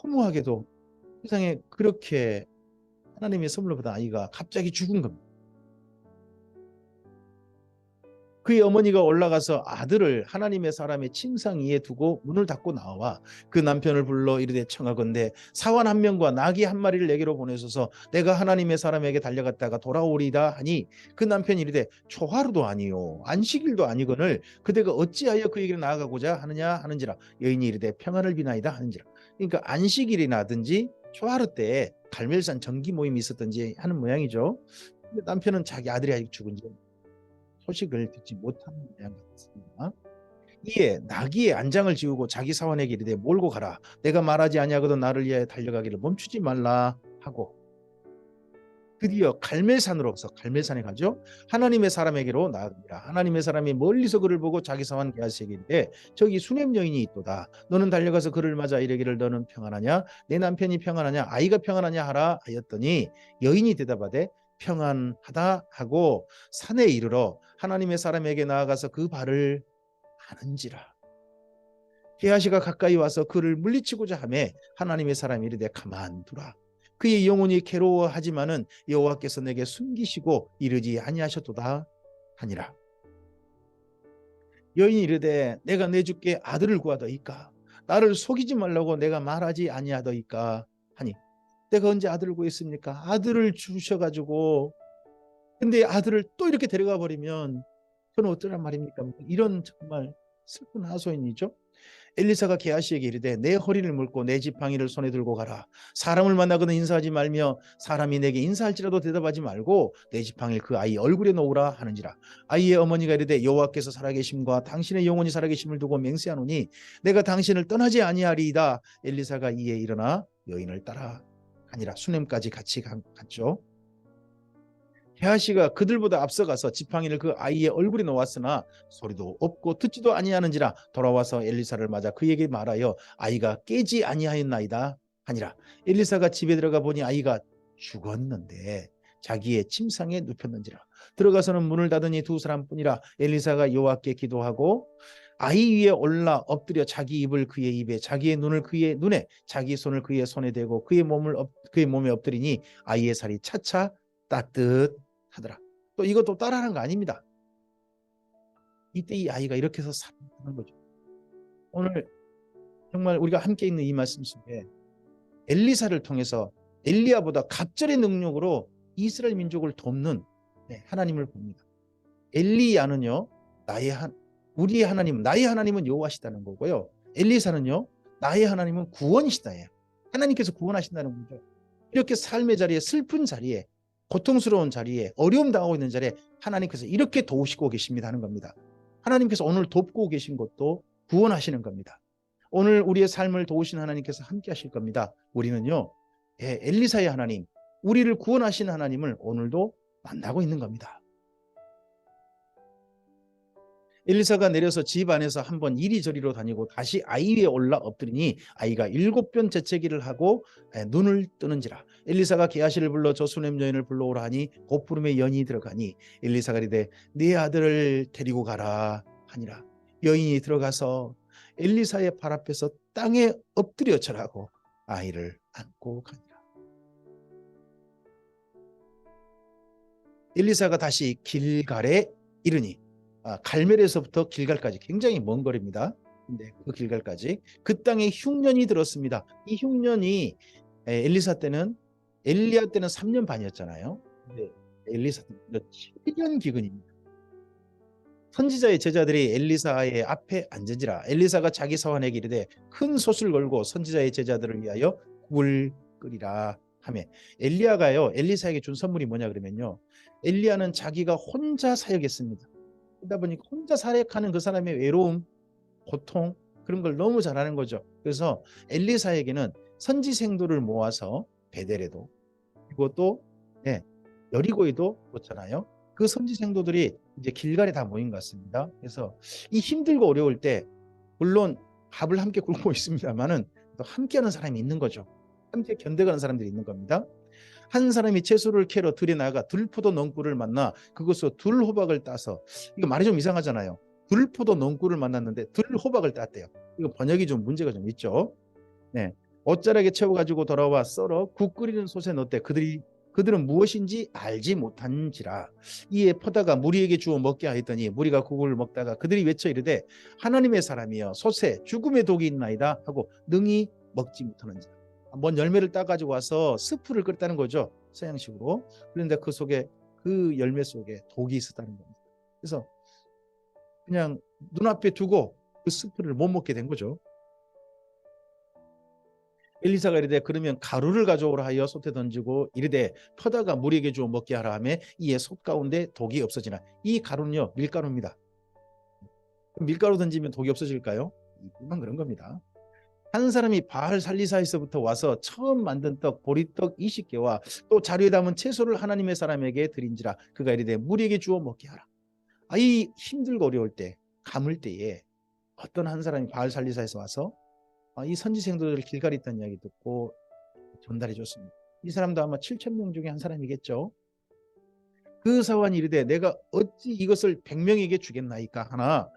허무하게도 세상에 그렇게 하나님의 선물로 받은 아이가 갑자기 죽은 겁니다. 그의 어머니가 올라가서 아들을 하나님의 사람의 침상 위에 두고 문을 닫고 나와 그 남편을 불러 이르되 청하건대 사환 한 명과 나귀 한 마리를 내게로 보내소서 내가 하나님의 사람에게 달려갔다가 돌아오리다 하니 그 남편이 이르되 초하루도 아니요 안식일도 아니거늘 그대가 어찌하여 그에게로 나아가고자 하느냐 하는지라. 여인이 이르되 평안을 비나이다 하는지라. 그러니까 안식일이라든지 초하루 때에 갈멜산 정기 모임이 있었던지 하는 모양이죠. 근데 남편은 자기 아들이 아직 죽은 지 소식을 듣지 못하는 모양 같습니다. 이에 나귀의 안장을 지우고 자기 사원에게 이르되 몰고 가라. 내가 말하지 아니하거든 나를 위하여 달려가기를 멈추지 말라 하고 드디어 갈멜산으로서 갈멜산에 가죠. 하나님의 사람에게로 나아갑니다. 하나님의 사람이 멀리서 그를 보고 자기 사원 게하시에게 이르되 저기 수냄 여인이 있도다. 너는 달려가서 그를 맞아 이르기를 너는 평안하냐 내 남편이 평안하냐 아이가 평안하냐 하라 하였더니 여인이 대답하되 평안하다 하고 산에 이르러 하나님의 사람에게 나아가서 그 발을 하는지라. 게하시가 가까이 와서 그를 물리치고자 하매 하나님의 사람이 이르되 가만두라. 그의 영혼이 괴로워하지만은 여호와께서 내게 숨기시고 이르지 아니하셨도다 하니라. 여인이 이르되 내가 내 주께 아들을 구하더이까 나를 속이지 말라고 내가 말하지 아니하더이까 하니 내가 언제 아들을 구했습니까? 아들을 주셔가지고 근데 아들을 또 이렇게 데려가 버리면 그건 어쩌란 말입니까? 이런 정말 슬픈 하소연이죠. 엘리사가 게하시에게 이르되 내 허리를 물고 내 지팡이를 손에 들고 가라. 사람을 만나거든 인사하지 말며 사람이 내게 인사할지라도 대답하지 말고 내 지팡이를 그 아이 얼굴에 놓으라 하는지라. 아이의 어머니가 이르되 여호와께서 살아계심과 당신의 영혼이 살아계심을 두고 맹세하노니 내가 당신을 떠나지 아니하리이다. 엘리사가 이에 일어나 여인을 따라 아니라 수넴까지 같이 갔죠. 게하시가 그들보다 앞서가서 지팡이를 그 아이의 얼굴에 놓았으나 소리도 없고 듣지도 아니하는지라 돌아와서 엘리사를 맞아 그에게 말하여 아이가 깨지 아니하였나이다 하니라. 엘리사가 집에 들어가 보니 아이가 죽었는데 자기의 침상에 눕혔는지라. 들어가서는 문을 닫으니 두 사람뿐이라. 엘리사가 여호와께 기도하고 아이 위에 올라 엎드려 자기 입을 그의 입에 자기의 눈을 그의 눈에 자기 손을 그의 손에 대고 그의 몸에 엎드리니 아이의 살이 차차 따뜻하더라. 또 이것도 따라하는 거 아닙니다. 이때 이 아이가 이렇게 해서 살아나는 거죠. 오늘 정말 우리가 함께 있는 이 말씀 속에 엘리사를 통해서 엘리야보다 갑절의 능력으로 이스라엘 민족을 돕는 하나님을 봅니다. 엘리야는요 우리의 하나님, 나의 하나님은 여호와시다는 거고요. 엘리사는요 나의 하나님은 구원이시다예요. 하나님께서 구원하신다는 거죠. 이렇게 삶의 자리에 슬픈 자리에 고통스러운 자리에 어려움 당하고 있는 자리에 하나님께서 이렇게 도우시고 계십니다 하는 겁니다. 하나님께서 오늘 돕고 계신 것도 구원하시는 겁니다. 오늘 우리의 삶을 도우신 하나님께서 함께 하실 겁니다. 우리는요 엘리사의 하나님, 우리를 구원하신 하나님을 오늘도 만나고 있는 겁니다. 엘리사가 내려서 집 안에서 한번 이리저리로 다니고 다시 아이 위에 올라 엎드리니 아이가 7번 재채기를 하고 눈을 뜨는지라. 엘리사가 게하시를 불러 저 수냄 여인을 불러오라 하니 곧 부름에 연이 들어가니 엘리사가 이르되 네 아들을 데리고 가라 하니라. 여인이 들어가서 엘리사의 발 앞에서 땅에 엎드려 절하고 아이를 안고 가니라. 엘리사가 다시 길갈에 이르니, 갈멜에서부터 길갈까지 굉장히 먼 거리입니다. 근데 그 길갈까지 그 땅에 흉년이 들었습니다. 이 흉년이 엘리사 때는, 엘리야 때는 3년 반이었잖아요. 근데 엘리사 때는 7년 기근입니다. 선지자의 제자들이 엘리사의 앞에 앉은지라. 엘리사가 자기 사환에게 이르되 큰 솥을 걸고 선지자의 제자들을 위하여 국을 끓이라 하며, 엘리야가요 엘리사에게 준 선물이 뭐냐 그러면요, 엘리야는 자기가 혼자 사역했습니다. 그러다 보니까 혼자 사역하는 그 사람의 외로움, 고통, 그런 걸 너무 잘 아는 거죠. 그래서 엘리사에게는 선지생도를 모아서, 베델에도, 그리고 또 여리고에도 그렇잖아요. 그 선지생도들이 이제 길갈에 다 모인 것 같습니다. 그래서 이 힘들고 어려울 때 물론 밥을 함께 굶고 있습니다만은 또 함께하는 사람이 있는 거죠. 함께 견뎌가는 사람들이 있는 겁니다. 한 사람이 채소를 캐러 들에 나가 들포도 넝굴을 만나 그것으로 들호박을 따서, 이거 말이 좀 이상하잖아요. 들포도 넝굴을 만났는데 들호박을 땄대요. 이거 번역이 좀 문제가 좀 있죠. 네. 옷자락에 채워가지고 돌아와 썰어 국 끓이는 솥에 넣되 그들은 무엇인지 알지 못한지라. 이에 퍼다가 무리에게 주어 먹게 하였더니 무리가 국을 먹다가 그들이 외쳐 이르되 하나님의 사람이여 솥에 죽음의 독이 있나이다 하고 능히 먹지 못하는지라. 먼 열매를 따가지고 와서 스프를 끓였다는 거죠, 서양식으로. 그런데 그 속에, 그 열매 속에 독이 있었다는 겁니다. 그래서 그냥 눈앞에 두고 그 스프를 못 먹게 된 거죠. 엘리사가 이르되 그러면 가루를 가져오라 하여 솥에 던지고 이르되 퍼다가 무리에게 주어 먹게 하라 하며 이에 솥 가운데 독이 없어지나. 이 가루는요 밀가루입니다. 밀가루 던지면 독이 없어질까요? 이만 그런 겁니다. 한 사람이 바알 살리사에서부터 와서 처음 만든 떡 보리떡 20개와 또 자루에 담은 채소를 하나님의 사람에게 드린지라. 그가 이르되 무리에게 주어 먹게 하라. 이 힘들고 어려울 때, 감을 때에 어떤 한 사람이 바알 살리사에서 와서 이 선지생도들 길갈이 있다는 이야기 듣고 전달해 줬습니다. 이 사람도 아마 7천 명 중에 한 사람이겠죠. 그 사환이 이르되 내가 어찌 이것을 100명에게 주겠나이까 하나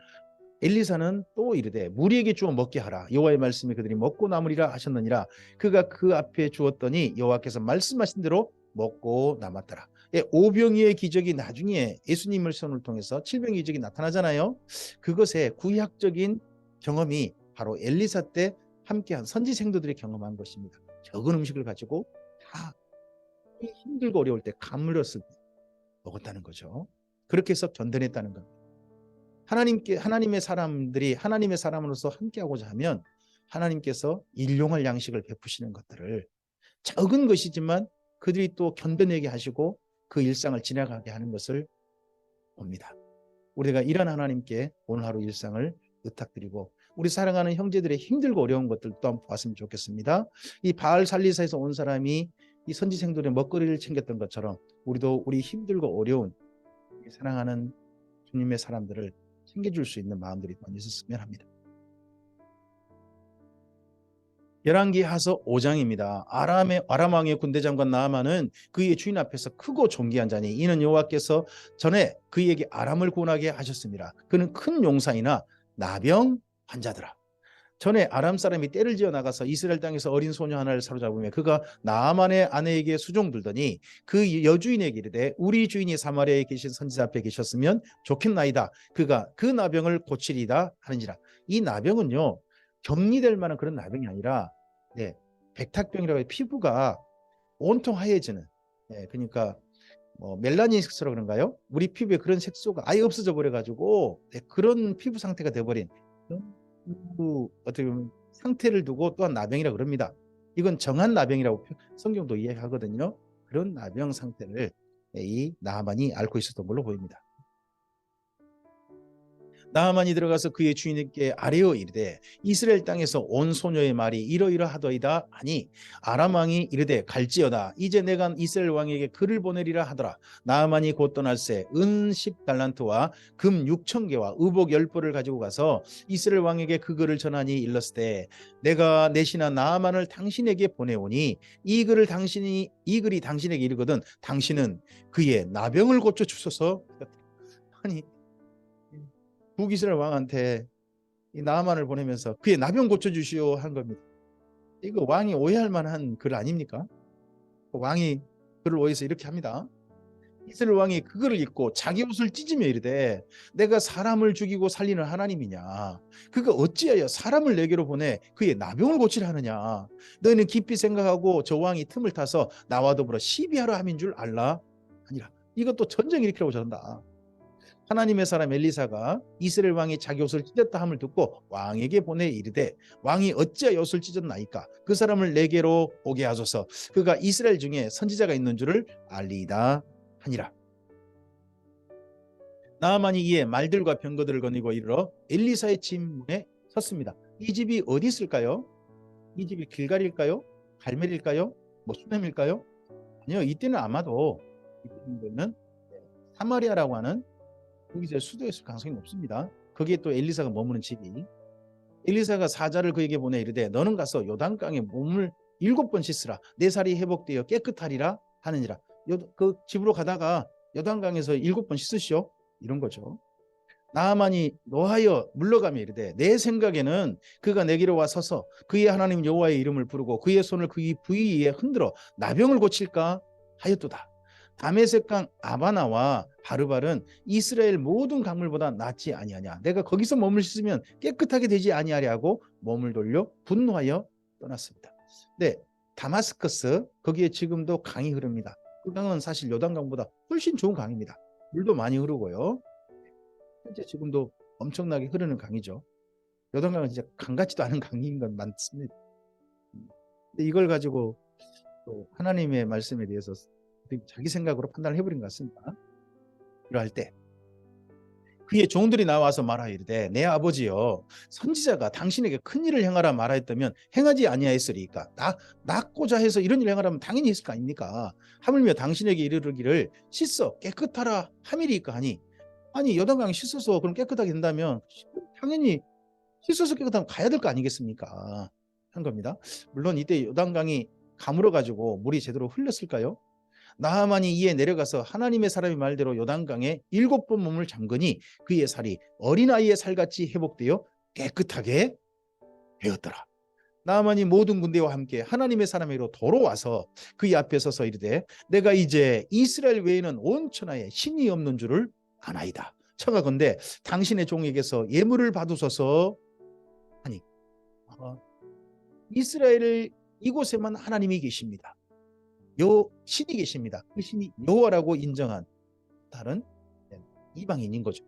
엘리사는 또 이르되 무리에게 주어 먹게 하라. 여호와의 말씀이 그들이 먹고 남으리라 하셨느니라. 그가 그 앞에 주었더니 여호와께서 말씀하신 대로 먹고 남았더라. 오병이의 기적이 나중에 예수님을 선을 통해서 7병의 기적이 나타나잖아요. 그것의 구약적인 경험이 바로 엘리사 때 함께한 선지생도들이 경험한 것입니다. 적은 음식을 가지고 다 힘들고 어려울 때 감물었을 때 먹었다는 거죠. 그렇게 해서 견뎌냈다는 겁니다. 하나님의 사람들이 하나님의 사람으로서 함께하고자 하면 하나님께서 일용할 양식을 베푸시는 것들을, 적은 것이지만 그들이 또 견뎌내게 하시고 그 일상을 지나가게 하는 것을 봅니다. 우리가 이런 하나님께 오늘 하루 일상을 부탁드리고 우리 사랑하는 형제들의 힘들고 어려운 것들 또한 보았으면 좋겠습니다. 이 바알 살리사에서 온 사람이 이 선지생들의 먹거리를 챙겼던 것처럼 우리도 우리 힘들고 어려운 사랑하는 주님의 사람들을 챙겨줄 수 있는 마음들이 많이 있었으면 합니다. 열왕기하서 5장입니다. 아람 왕의 군대 장관 나아만은 그의 주인 앞에서 크고 존귀한 자니 이는 여호와께서 전에 그에게 아람을 구원하게 하셨습니다. 그는 큰 용사이나 나병 환자더라. 전에 아람 사람이 떼를 지어 나가서 이스라엘 땅에서 어린 소녀 하나를 사로잡으며 그가 나아만의 아내에게 수종들더니 그 여주인에게 이르되 우리 주인이 사마리아에 계신 선지자 앞에 계셨으면 좋겠나이다. 그가 그 나병을 고치리다 하는지라. 이 나병은요 격리될 만한 그런 나병이 아니라 백탁병이라고 해서 피부가 온통 하얘지는, 그러니까 멜라닌 색소라 그런가요? 우리 피부에 그런 색소가 아예 없어져 버려 가지고 그런 피부 상태가 돼 버린 어떻게 보면 상태를 두고 또한 나병이라고 그럽니다. 이건 정한 나병이라고 성경도 이야기하거든요. 그런 나병 상태를 이 나아만이 앓고 있었던 걸로 보입니다. 나아만이 들어가서 그의 주인에게 아뢰어 이르되 이스라엘 땅에서 온 소녀의 말이 이러이러하더이다 하니 아람 왕이 이르되 갈지어다. 이제 내가 이스라엘 왕에게 글을 보내리라 하더라. 나아만이 곧 떠날새 은 10달란트와 금 6,000개와 의복 10벌을 가지고 가서 이스라엘 왕에게 그 글을 전하니 일렀으되 내가 내 신하 나아만을 당신에게 보내오니 이 글이 당신에게 이르거든 당신은 그의 나병을 고쳐 주소서. 아니 북이스라엘 왕한테 이 나아만을 보내면서 그의 나병 고쳐주시오 한 겁니다. 이거 왕이 오해할 만한 글 아닙니까? 왕이 글을 오해해서 이렇게 합니다. 이스라엘 왕이 그거를 읽고 자기 옷을 찢으며 이르되 내가 사람을 죽이고 살리는 하나님이냐, 그가 어찌하여 사람을 내게로 보내 그의 나병을 고치려 하느냐. 너희는 깊이 생각하고 저 왕이 틈을 타서 나와 더불어 시비하러 함인 줄 알라 아니라. 이것도 전쟁 일으키려고 저런다. 하나님의 사람 엘리사가 이스라엘 왕이 자기 옷을 찢었다 함을 듣고 왕에게 보내 이르되 왕이 어찌하여 옷을 찢었나이까, 그 사람을 내게로 오게 하소서. 그가 이스라엘 중에 선지자가 있는 줄을 알리이다 하니라. 나아만이 이에 말들과 병거들을 거니고 이르러 엘리사의 집 문에 섰습니다. 이 집이 어디 있을까요? 이 집이 길갈일까요? 갈멜일까요? 뭐 수넴일까요? 아니요, 이때는 아마도 이때는 사마리아라고 하는 거기서 수도였을 가능성이 높습니다. 거기에 또 엘리사가 머무는 집이. 엘리사가 사자를 그에게 보내 이르되 너는 가서 요단강에 몸을 7번 씻으라, 내 살이 회복되어 깨끗하리라 하느니라. 그 집으로 가다가 요단강에서 7번 씻으시오, 이런 거죠. 나아만이 노하여 물러가며 이르되 내 생각에는 그가 내게로 와 서서 그의 하나님 여호와의 이름을 부르고 그의 손을 그의 부위에 흔들어 나병을 고칠까 하였도다. 다메섹강 아바나와 바르발은 이스라엘 모든 강물보다 낫지 아니하냐. 내가 거기서 몸을 씻으면 깨끗하게 되지 아니하랴 하고 몸을 돌려 분노하여 떠났습니다. 네, 다마스커스 거기에 지금도 강이 흐릅니다. 그 강은 사실 요단강보다 훨씬 좋은 강입니다. 물도 많이 흐르고요. 현재 지금도 엄청나게 흐르는 강이죠. 요단강은 진짜 강 같지도 않은 강인 건 많습니다. 근데 이걸 가지고 또 하나님의 말씀에 대해서 자기 생각으로 판단을 해버린 것 같습니다. 이러할 때 그의 종들이 나와서 말하여 이르되 내 아버지여, 선지자가 당신에게 큰 일을 행하라 말하였다면 행하지 아니하였으리까. 낫고자 해서 이런 일을 행하라면 당연히 했을 거 아닙니까? 하물며 당신에게 이르기를 씻어 깨끗하라 함이리까 하니, 아니 요단강이 씻어서 그럼 깨끗하게 된다면 당연히 씻어서 깨끗하면 가야 될 거 아니겠습니까? 한 겁니다. 물론 이때 요단강이 가물어 가지고 물이 제대로 흘렀을까요? 나하만이 이에 내려가서 하나님의 사람의 말대로 요단강에 7번 몸을 잠그니 그의 살이 어린아이의 살같이 회복되어 깨끗하게 되었더라. 나하만이 모든 군대와 함께 하나님의 사람에게로 돌아와서 그의 앞에 서서 이르되 내가 이제 이스라엘 외에는 온 천하에 신이 없는 줄을 아나이다. 청하건대 당신의 종에게서 예물을 받으소서 하니, 이스라엘 이곳에만 하나님이 계십니다. 신이 계십니다. 그 신이 여호와라고 인정한 다른 이방인인 거죠.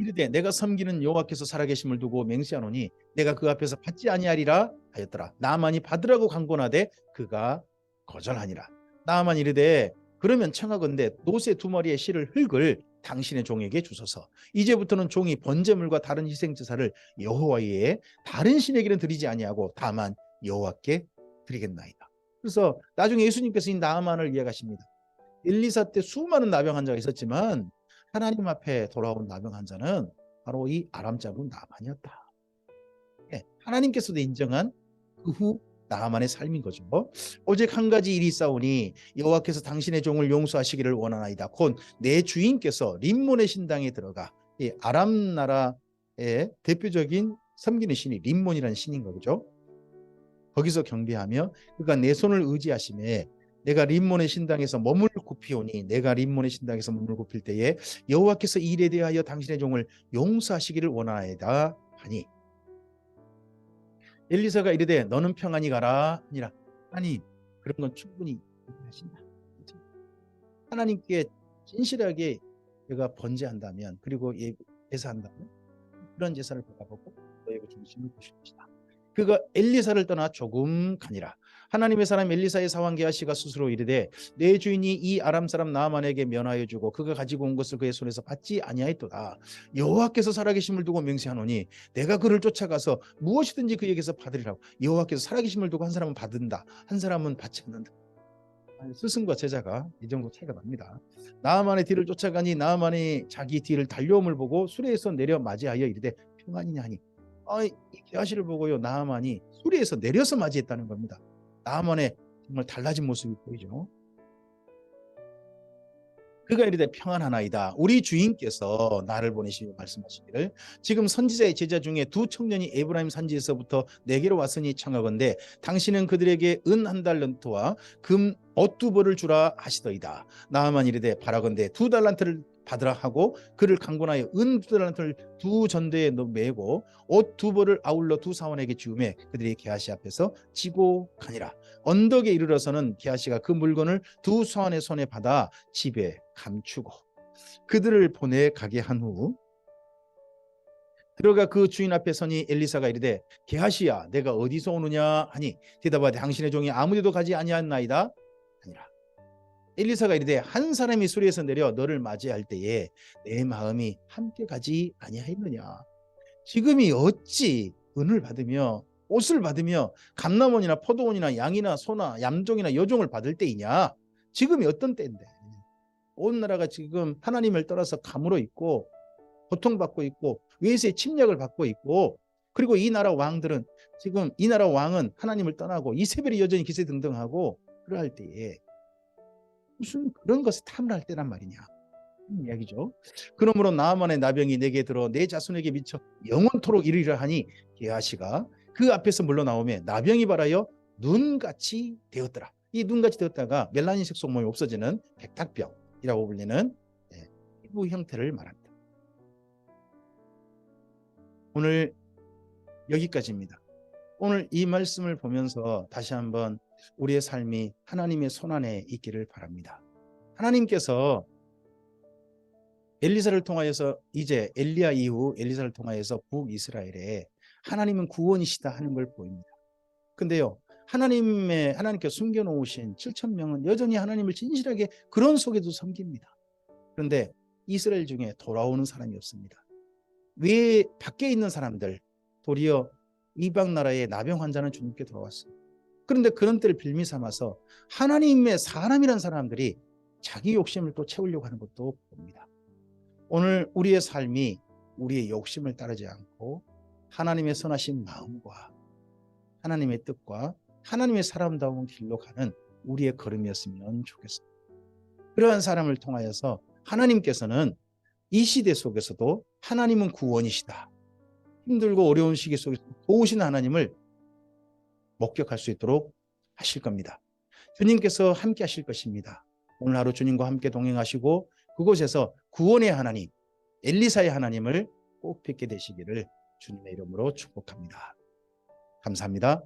이르되 내가 섬기는 여호와께서 살아계심을 두고 맹세하노니 내가 그 앞에서 받지 아니하리라 하였더라. 나아만이 받으라고 강권하되 그가 거절하니라. 나아만이 이르되 그러면 청하건대 노새 2마리의 실을 흙을 당신의 종에게 주소서. 이제부터는 종이 번제물과 다른 희생제사를 여호와 외에 다른 신에게는 드리지 아니하고 다만 여호와께 드리겠나이다. 그래서 나중에 예수님께서 이 나아만을 이야기하십니다. 엘리사 때 수많은 나병 환자가 있었지만 하나님 앞에 돌아온 나병 환자는 바로 이 아람 자분 나아만이었다. 하나님께서도 인정한 그 후 나아만의 삶인 거죠. 오직 한 가지 일이 있사오니 여호와께서 당신의 종을 용서하시기를 원하나이다. 곧 내 주인께서 림몬의 신당에 들어가, 이 아람 나라의 대표적인 섬기는 신이 림몬이라는 신인 거죠. 거기서 경배하며 그가 내 손을 의지하심에 내가 림몬의 신당에서 머물 굽히오니 내가 림몬의 신당에서 머물 굽힐 때에 여호와께서 이 일에 대하여 당신의 종을 용서하시기를 원하나이다 하니, 엘리사가 이르되 너는 평안히 가라 하니라. 하나님 그런 건 충분히 하신다. 하나님께 진실하게 내가 번제한다면, 그리고 제사한다면 그런 제사를 받아보고 너에게 중심을 두실 것이다. 그가 엘리사를 떠나 조금 가니라. 하나님의 사람 엘리사의 사환 게하시가 스스로 이르되 내 주인이 이 아람 사람 나아만에게 면하여 주고 그가 가지고 온 것을 그의 손에서 받지 아니하였도다. 여호와께서 살아계심을 두고 맹세하노니 내가 그를 쫓아가서 무엇이든지 그에게서 받으리라고. 여호와께서 살아계심을 두고 한 사람은 받는다, 한 사람은 받지 않는다. 스승과 제자가 이 정도 차이가 납니다. 나아만의 뒤를 쫓아가니 나아만이 자기 뒤를 달려옴을 보고 수레에서 내려 맞이하여 이르되 평안이냐 하니, 이 게하시를 보고요 나아만이 수레에서 내려서 맞이했다는 겁니다. 나아만의 정말 달라진 모습이 보이죠. 그가 이르되 평안하나이다. 우리 주인께서 나를 보내시며 말씀하시기를 지금 선지자의 제자 중에 두 청년이 에브라임 산지에서부터 내게로 왔으니 청하건대 당신은 그들에게 은 한 달란트와 금 옷 두 벌을 주라 하시더이다. 나아만 이르되 바라건대 두 달란트를 받으라 하고 그를 강권하여 은 두 달란트를 두 전대에 메고 옷 두 벌을 아울러 두 사원에게 주음에 그들이 게하시 앞에서 지고 가니라. 언덕에 이르러서는 게하시가 그 물건을 두 사원의 손에 받아 집에 감추고 그들을 보내 가게 한 후 들어가 그 주인 앞에 서니 엘리사가 이르되 게하시야 내가 어디서 오느냐 하니 대답하되 당신의 종이 아무데도 가지 아니하나이다 하니라. 엘리사가 이르되 한 사람이 수리에서 내려 너를 맞이할 때에 내 마음이 함께 가지 아니하였느냐. 지금이 어찌 은을 받으며 옷을 받으며 감람원이나 포도원이나 양이나 소나 얌종이나 여종을 받을 때이냐. 지금이 어떤 때인데 온 나라가 지금 하나님을 떠나서 감으로 있고 고통받고 있고 외세의 침략을 받고 있고, 그리고 이 나라 왕들은 지금 이 나라 왕은 하나님을 떠나고 이세벨이 여전히 기세등등하고 그럴 때에 무슨 그런 것을 탐할 때란 말이냐 이야기죠. 그러므로 나아만의 나병이 내게 들어 내 자손에게 미쳐 영원토록 이르리라 하니 게하시가 그 앞에서 물러나오매 나병이 발하여 눈같이 되었더라. 이 눈같이 되었다가 멜라닌색 속몸이 없어지는 백탁병이라고 불리는 피부 형태를 말합니다. 오늘 여기까지입니다. 오늘 이 말씀을 보면서 다시 한번 우리의 삶이 하나님의 손안에 있기를 바랍니다. 하나님께서 엘리사를 통하여서 이제 엘리야 이후 엘리사를 통하여서 북이스라엘에 하나님은 구원이시다 하는 걸 보입니다. 근데요, 하나님께서 숨겨놓으신 7천 명은 여전히 하나님을 진실하게 그런 속에도 섬깁니다. 그런데 이스라엘 중에 돌아오는 사람이 없습니다. 왜 밖에 있는 사람들, 도리어 이방 나라의 나병 환자는 주님께 돌아왔어요. 그런데 그런 때를 빌미 삼아서 하나님의 사람이란 사람들이 자기 욕심을 또 채우려고 하는 것도 봅니다. 오늘 우리의 삶이 우리의 욕심을 따르지 않고 하나님의 선하신 마음과 하나님의 뜻과 하나님의 사람다운 길로 가는 우리의 걸음이었으면 좋겠습니다. 그러한 사람을 통하여서 하나님께서는 이 시대 속에서도 하나님은 구원이시다. 힘들고 어려운 시기 속에서 도우신 하나님을 목격할 수 있도록 하실 겁니다. 주님께서 함께 하실 것입니다. 오늘 하루 주님과 함께 동행하시고 그곳에서 구원의 하나님, 엘리사의 하나님을 꼭 뵙게 되시기를 주님의 이름으로 축복합니다. 감사합니다.